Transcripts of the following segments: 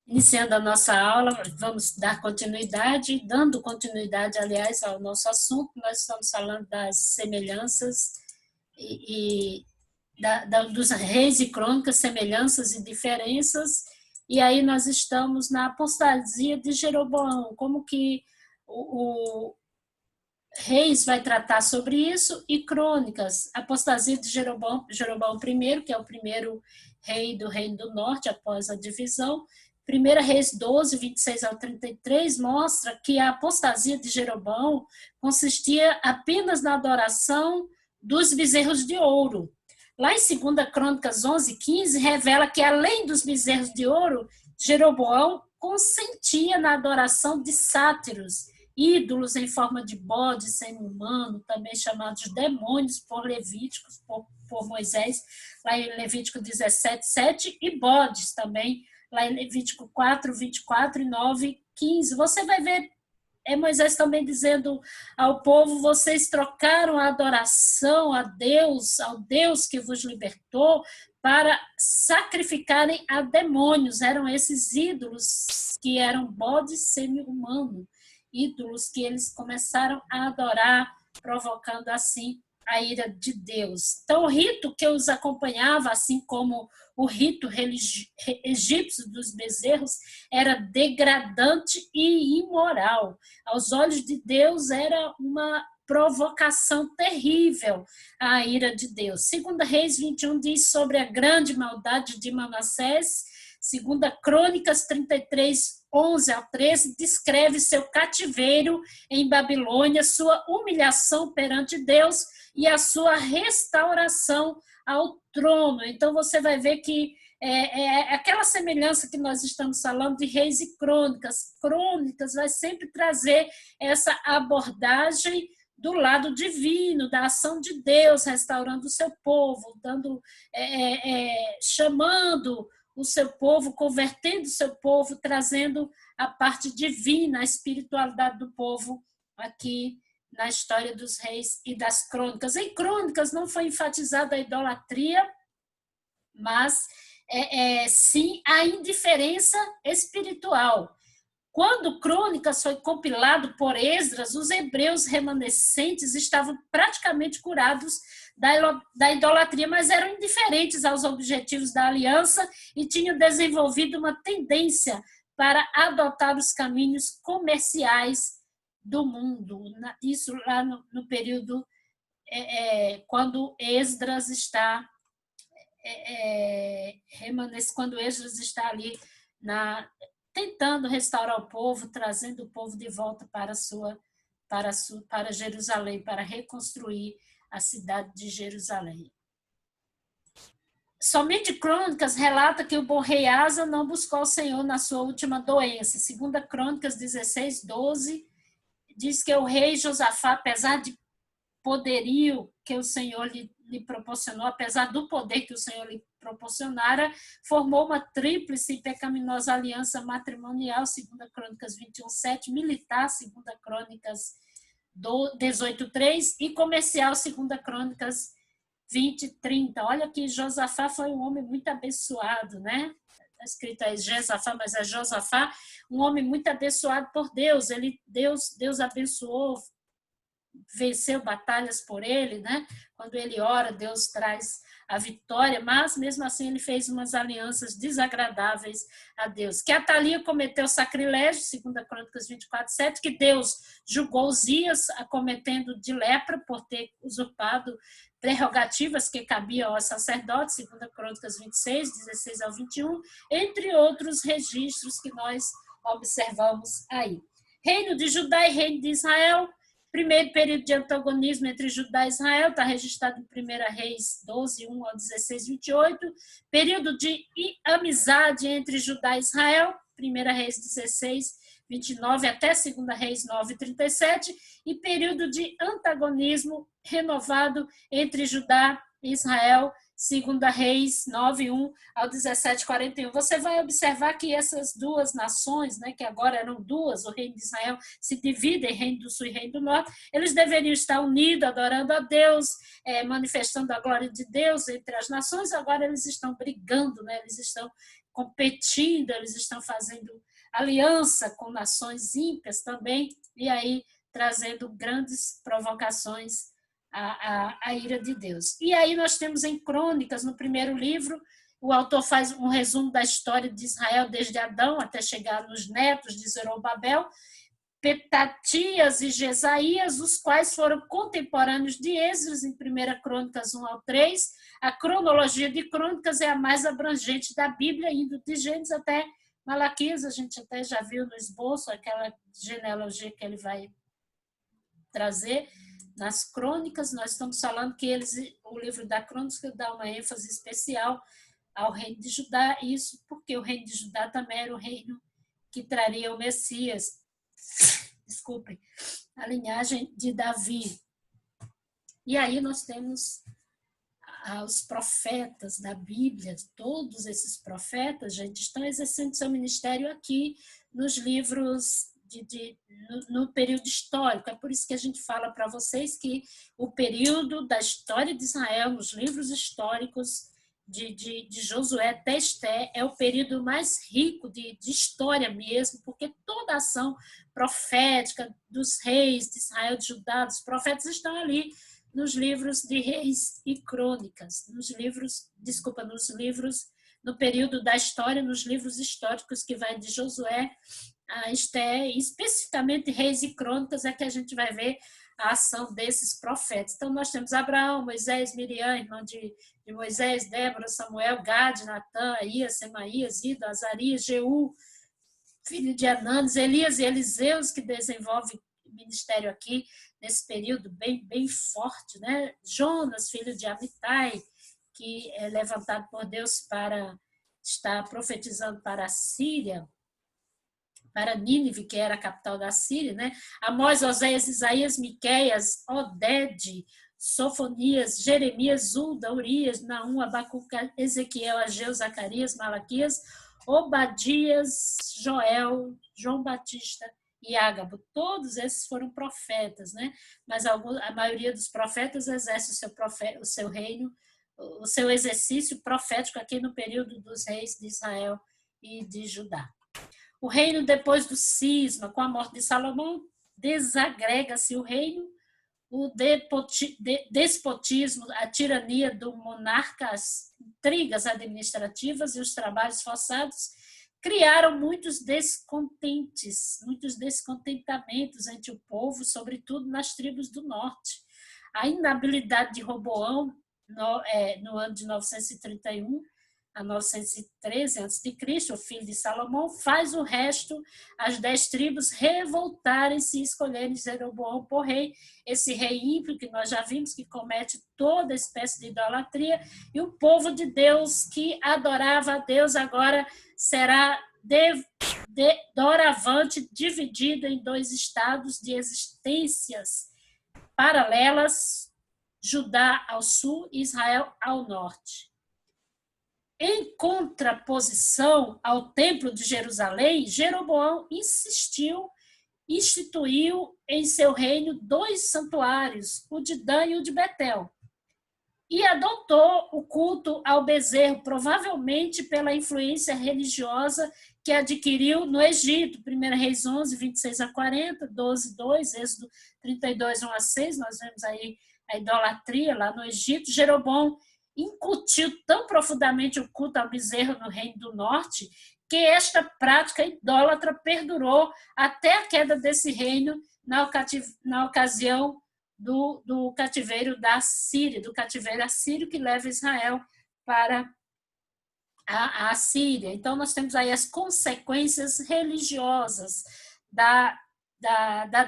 Iniciando a nossa aula, vamos dar continuidade, dando continuidade, aliás, ao nosso assunto. Nós estamos falando das semelhanças dos reis e crônicas, semelhanças e diferenças, e aí nós estamos na apostasia de Jeroboão, como que o Reis vai tratar sobre isso, e Crônicas, apostasia de Jeroboão I, que é o primeiro rei do Reino do Norte, após a divisão. 1 Reis 12, 26 ao 33, mostra que a apostasia de Jeroboão consistia apenas na adoração dos bezerros de ouro. Lá em 2 Crônicas 11, 15, revela que, além dos bezerros de ouro, Jeroboão consentia na adoração de sátiros, ídolos em forma de bode semi-humano, também chamados demônios por Levíticos, por Moisés, lá em Levítico 17, 7, e bodes também, lá em Levítico 4, 24 e 9, 15. Você vai ver Moisés também dizendo ao povo: vocês trocaram a adoração a Deus, ao Deus que vos libertou, para sacrificarem a demônios. Eram esses ídolos que eram bodes semi-humanos, ídolos que eles começaram a adorar, provocando assim a ira de Deus. Então, o rito que os acompanhava, assim como o rito egípcio dos bezerros, era degradante e imoral. Aos olhos de Deus, era uma provocação terrível à ira de Deus. 2 Reis 21 diz sobre a grande maldade de Manassés. 2 Crônicas 33, 11 ao 13, descreve seu cativeiro em Babilônia, sua humilhação perante Deus e a sua restauração ao trono. Então, você vai ver que aquela semelhança que nós estamos falando de Reis e Crônicas. Crônicas vai sempre trazer essa abordagem do lado divino, da ação de Deus, restaurando o seu povo, chamando o seu povo, convertendo o seu povo, trazendo a parte divina, a espiritualidade do povo aqui na história dos reis e das crônicas. Em Crônicas não foi enfatizada a idolatria, mas sim a indiferença espiritual. Quando Crônicas foi compilado por Esdras, os hebreus remanescentes estavam praticamente curados da idolatria, mas eram indiferentes aos objetivos da aliança e tinham desenvolvido uma tendência para adotar os caminhos comerciais do mundo. Isso lá no período quando Esdras está quando Esdras está ali tentando restaurar o povo, trazendo o povo de volta para Jerusalém, para reconstruir a cidade de Jerusalém. Somente Crônicas relata que o bom rei Asa não buscou o Senhor na sua última doença. 2 Crônicas 16, 12, diz que o rei Josafá, apesar de poderio que o Senhor lhe proporcionou, apesar do poder que o Senhor lhe proporcionara, formou uma tríplice e pecaminosa aliança matrimonial, 2 Crônicas 21, 7, militar, 2 Crônicas 18, 3, e comercial, 2 Crônicas 20, 30. Olha que Josafá foi um homem muito abençoado, né? Está escrito aí Josafá, mas é Josafá, um homem muito abençoado por Deus. Deus abençoou, venceu batalhas por ele, né? Quando ele ora, Deus traz a vitória, mas mesmo assim ele fez umas alianças desagradáveis a Deus. Que Atalia cometeu sacrilégio, 2 Crônicas 24, 7, que Deus julgou Uzias acometendo de lepra por ter usurpado prerrogativas que cabiam aos sacerdotes, 2 Crônicas 26, 16 ao 21, entre outros registros que nós observamos aí. Reino de Judá e reino de Israel. Primeiro período de antagonismo entre Judá e Israel, está registrado em 1 Reis 12, 1 ao 16, 28. Período de amizade entre Judá e Israel, 1 Reis 16, 29 até 2 Reis 9, 37. E período de antagonismo renovado entre Judá e Israel, 2 Reis 9, 1 ao 17, 41. Você vai observar que essas duas nações, né, que agora eram duas, o reino de Israel se divide em reino do sul e reino do norte, eles deveriam estar unidos, adorando a Deus, manifestando a glória de Deus entre as nações. Agora eles estão brigando, né, eles estão competindo, eles estão fazendo aliança com nações ímpias também, e aí trazendo grandes provocações à ira de Deus. E aí nós temos em Crônicas, no primeiro livro, o autor faz um resumo da história de Israel desde Adão até chegar nos netos de Zorobabel, Petatias e Jesaías, os quais foram contemporâneos de Esdras, em 1 Crônicas 1 ao 3. A cronologia de Crônicas é a mais abrangente da Bíblia, indo de Gênesis até Malaquias. A gente até já viu no esboço aquela genealogia que ele vai trazer. Nas Crônicas, nós estamos falando que o livro da Crônica dá uma ênfase especial ao reino de Judá, isso porque o reino de Judá também era o reino que traria o Messias, desculpem, a linhagem de Davi. E aí nós temos os profetas da Bíblia, todos esses profetas, gente, estão exercendo seu ministério aqui nos livros no período histórico. É por isso que a gente fala para vocês que o período da história de Israel, nos livros históricos de Josué até Esté, é o período mais rico de história mesmo, porque toda a ação profética dos reis de Israel, de Judá, dos profetas, estão ali nos livros de Reis e Crônicas, no período da história, nos livros históricos que vai de Josué a Esté, especificamente Reis e Crônicas, é que a gente vai ver a ação desses profetas. Então, nós temos Abraão, Moisés, Miriam, irmã de Moisés, Débora, Samuel, Gade, Natã, Aías, Semaías, Ida, Azarias, Jeú, filho de Ananes, Elias e Eliseus, que desenvolve ministério aqui nesse período bem forte, né? Jonas, filho de Amitai, que é levantado por Deus para estar profetizando para a Síria, para Nínive, que era a capital da Síria, né? Amós, Oséias, Isaías, Miqueias, Odede, Sofonias, Jeremias, Ulda, Urias, Naum, Abacuque, Ezequiel, Ageu, Zacarias, Malaquias, Obadias, Joel, João Batista e Ágabo. Todos esses foram profetas, né? Mas a maioria dos profetas exerce o seu reino, o seu exercício profético aqui no período dos reis de Israel e de Judá. O reino, depois do cisma, com a morte de Salomão, desagrega-se o reino, o despotismo, a tirania do monarca, as intrigas administrativas e os trabalhos forçados criaram muitos descontentamentos entre o povo, sobretudo nas tribos do norte. A inabilidade de Roboão, no ano de 931, a 913 a.C., o filho de Salomão, faz o resto, as 10 tribos, revoltarem-se e escolherem Jeroboão por rei, esse rei ímpio que nós já vimos, que comete toda espécie de idolatria, e o povo de Deus que adorava a Deus agora será doravante dividido em 2 estados de existências paralelas, Judá ao sul e Israel ao norte. Em contraposição ao Templo de Jerusalém, Jeroboão instituiu em seu reino 2 santuários, o de Dan e o de Betel, e adotou o culto ao bezerro, provavelmente pela influência religiosa que adquiriu no Egito. 1 Reis 11, 26 a 40, 12, 2, Êxodo 32, 1 a 6, nós vemos aí a idolatria lá no Egito. Jeroboão incutiu tão profundamente o culto ao bezerro no Reino do Norte que esta prática idólatra perdurou até a queda desse reino na ocasião do cativeiro da Síria, do cativeiro assírio que leva Israel para a Síria. Então, nós temos aí as consequências religiosas da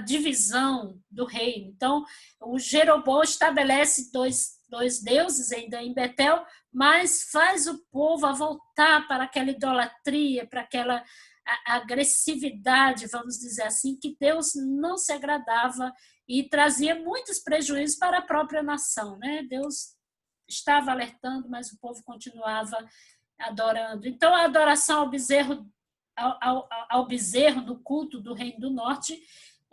divisão do reino. Então, o Jeroboão estabelece dois deuses ainda em Betel, mas faz o povo a voltar para aquela idolatria, para aquela agressividade, vamos dizer assim, que Deus não se agradava e trazia muitos prejuízos para a própria nação, né? Deus estava alertando, mas o povo continuava adorando. Então, a adoração ao bezerro no culto do Reino do Norte,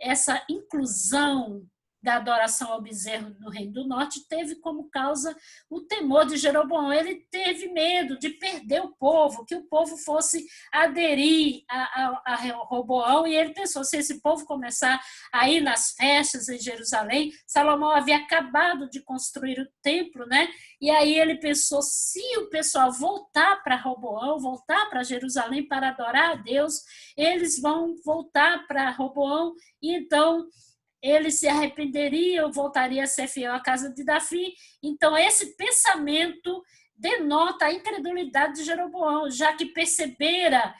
essa inclusão da adoração ao bezerro no Reino do Norte teve como causa o temor de Jeroboão. Ele teve medo de perder o povo, que o povo fosse aderir a Roboão, e ele pensou, se esse povo começar a ir nas festas em Jerusalém, Salomão havia acabado de construir o templo, né? E aí ele pensou, se o pessoal voltar para Roboão, voltar para Jerusalém para adorar a Deus, eles vão voltar para Roboão, e então ele se arrependeria, voltaria a ser fiel à casa de Davi. Então, esse pensamento denota a incredulidade de Jeroboão, já que percebera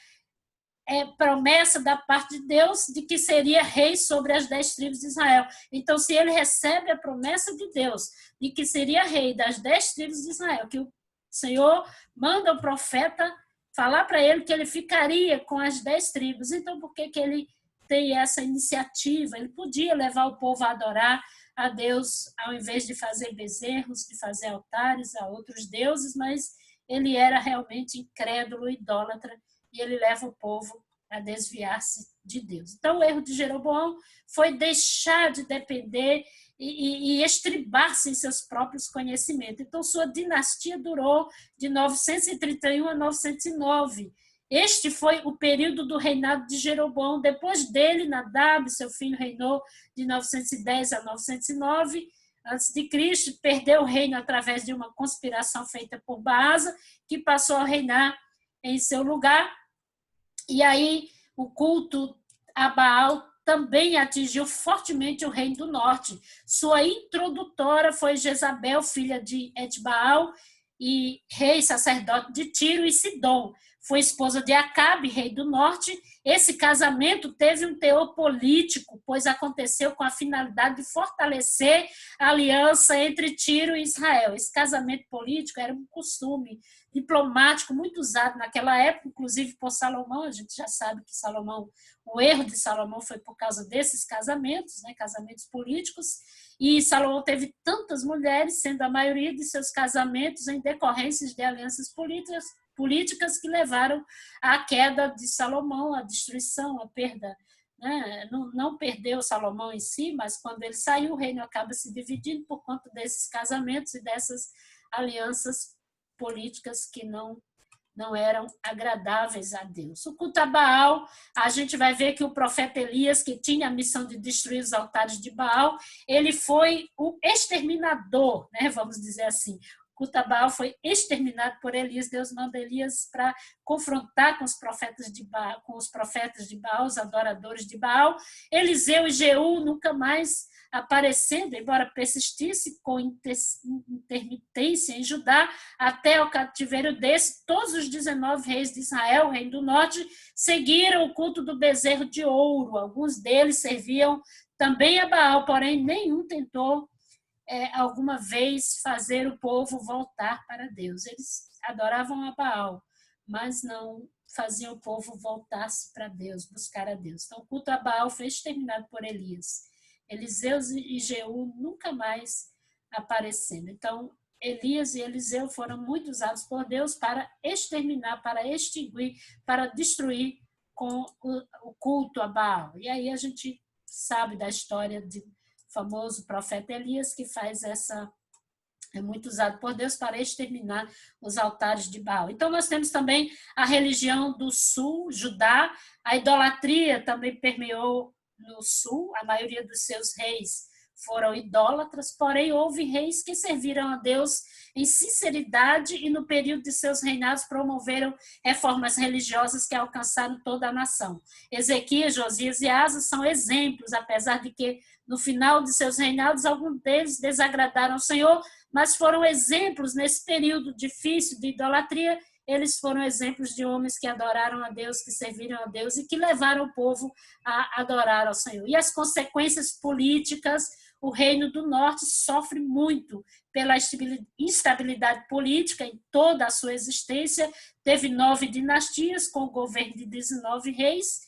promessa da parte de Deus de que seria rei sobre as 10 tribos de Israel. Então, se ele recebe a promessa de Deus de que seria rei das 10 tribos de Israel, que o Senhor manda o profeta falar para ele que ele ficaria com as 10 tribos, então por que ele tem essa iniciativa? Ele podia levar o povo a adorar a Deus ao invés de fazer bezerros, de fazer altares a outros deuses, mas ele era realmente incrédulo, idólatra, e ele leva o povo a desviar-se de Deus. Então, o erro de Jeroboão foi deixar de depender e estribar-se em seus próprios conhecimentos. Então, sua dinastia durou de 931 a 909. Este foi o período do reinado de Jeroboão. Depois dele, Nadab, seu filho, reinou de 910 a 909 a.C., perdeu o reino através de uma conspiração feita por Baasa, que passou a reinar em seu lugar. E aí o culto a Baal também atingiu fortemente o reino do norte. Sua introdutora foi Jezabel, filha de Etbaal, e rei sacerdote de Tiro e Sidom. Foi esposa de Acabe, rei do norte. Esse casamento teve um teor político, pois aconteceu com a finalidade de fortalecer a aliança entre Tiro e Israel. Esse casamento político era um costume diplomático muito usado naquela época, inclusive por Salomão. A gente já sabe que Salomão, o erro de Salomão foi por causa desses casamentos, né, casamentos políticos, e Salomão teve tantas mulheres, sendo a maioria de seus casamentos em decorrências de alianças políticas que levaram à queda de Salomão, à destruição, à perda. Né? Não perdeu Salomão em si, mas quando ele saiu, o reino acaba se dividindo por conta desses casamentos e dessas alianças políticas que não eram agradáveis a Deus. O culto a Baal, a gente vai ver que o profeta Elias, que tinha a missão de destruir os altares de Baal, ele foi o exterminador, né? Vamos dizer assim. O culto a Baal foi exterminado por Elias. Deus manda Elias para confrontar com os profetas de Baal, os adoradores de Baal. Eliseu e Jeú nunca mais aparecendo, embora persistisse com intermitência em Judá, até o cativeiro desse, todos os 19 reis de Israel, reino do norte, seguiram o culto do bezerro de ouro. Alguns deles serviam também a Baal, porém nenhum tentou alguma vez fazer o povo voltar para Deus. Eles adoravam a Baal, mas não faziam o povo voltar-se para Deus, buscar a Deus. Então, o culto a Baal foi exterminado por Elias. Eliseu e Jeú nunca mais aparecendo. Então, Elias e Eliseu foram muito usados por Deus para exterminar, para extinguir, para destruir com o culto a Baal. E aí a gente sabe da história do famoso profeta Elias, que faz é muito usado por Deus para exterminar os altares de Baal. Então, nós temos também a religião do sul, Judá. A idolatria também permeou no sul, a maioria dos seus reis foram idólatras, porém houve reis que serviram a Deus em sinceridade e no período de seus reinados promoveram reformas religiosas que alcançaram toda a nação. Ezequias, Josias e Asa são exemplos, apesar de que no final de seus reinados alguns deles desagradaram ao Senhor, mas foram exemplos nesse período difícil de idolatria. Eles foram exemplos de homens que adoraram a Deus, que serviram a Deus e que levaram o povo a adorar ao Senhor. E as consequências políticas, o Reino do Norte sofre muito pela instabilidade política em toda a sua existência. Teve 9 dinastias com o governo de 19 reis.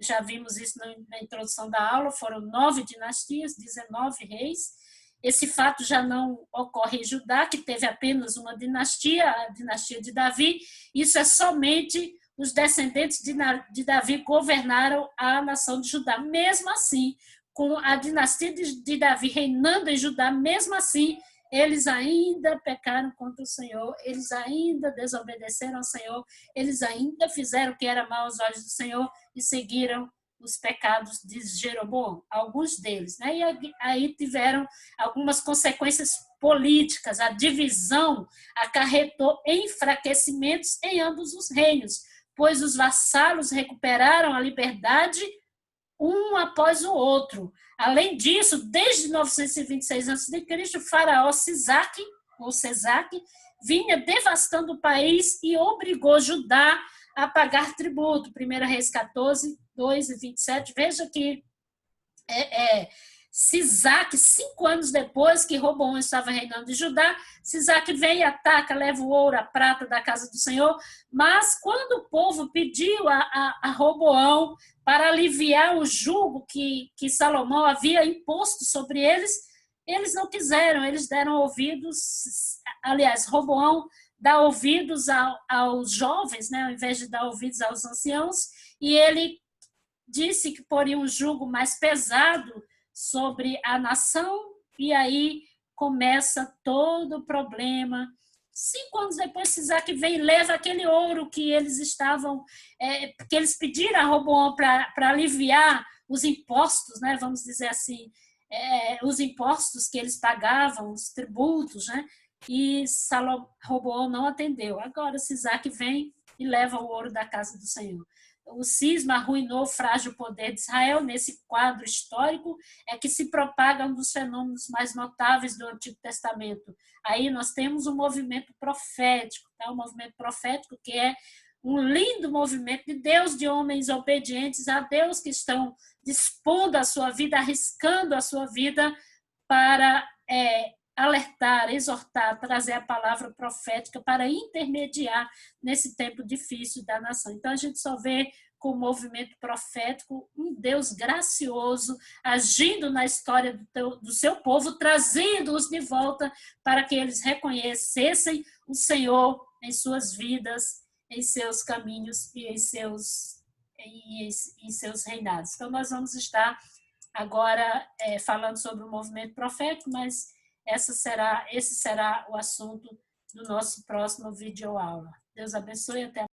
Já vimos isso na introdução da aula, foram 9 dinastias, 19 reis. Esse fato já não ocorre em Judá, que teve apenas uma dinastia, a dinastia de Davi. Isso é somente os descendentes de Davi governaram a nação de Judá. Mesmo assim, com a dinastia de Davi reinando em Judá, mesmo assim, eles ainda pecaram contra o Senhor, eles ainda desobedeceram ao Senhor, eles ainda fizeram o que era mal aos olhos do Senhor e seguiram os pecados de Jeroboão, alguns deles, né? E aí tiveram algumas consequências políticas. A divisão acarretou enfraquecimentos em ambos os reinos, pois os vassalos recuperaram a liberdade um após o outro. Além disso, desde 926 a.C., o faraó Sisaque, ou Sesaque, vinha devastando o país e obrigou Judá a pagar tributo. 1 Reis 14, 2 e 27. Veja que Sisaque, 5 anos depois que Roboão estava reinando em Judá, Sisaque vem e ataca, leva o ouro, a prata da casa do Senhor, mas quando o povo pediu a Roboão para aliviar o jugo que Salomão havia imposto sobre eles, eles não quiseram, eles deram ouvidos, aliás, Roboão dá ouvidos aos jovens, né, ao invés de dar ouvidos aos anciãos, e ele disse que poria um jugo mais pesado sobre a nação, e aí começa todo o problema. 5 anos depois, Sisaque vem e leva aquele ouro que eles estavam, que eles pediram a Roboão para aliviar os impostos, né, vamos dizer assim, os impostos que eles pagavam, os tributos, né, e Roboão não atendeu. Agora Sisaque vem e leva o ouro da casa do Senhor. O cisma arruinou o frágil poder de Israel. Nesse quadro histórico é que se propaga um dos fenômenos mais notáveis do Antigo Testamento. Aí nós temos um movimento profético, tá? Um movimento profético que é um lindo movimento de Deus, de homens obedientes a Deus, que estão dispondo a sua vida, arriscando a sua vida para alertar, exortar, trazer a palavra profética para intermediar nesse tempo difícil da nação. Então, a gente só vê com o movimento profético um Deus gracioso agindo na história do seu povo, trazendo-os de volta para que eles reconhecessem o Senhor em suas vidas, em seus caminhos e em seus reinados. Então, nós vamos estar agora falando sobre o movimento profético, mas esse será o assunto do nosso próximo vídeo aula. Deus abençoe, até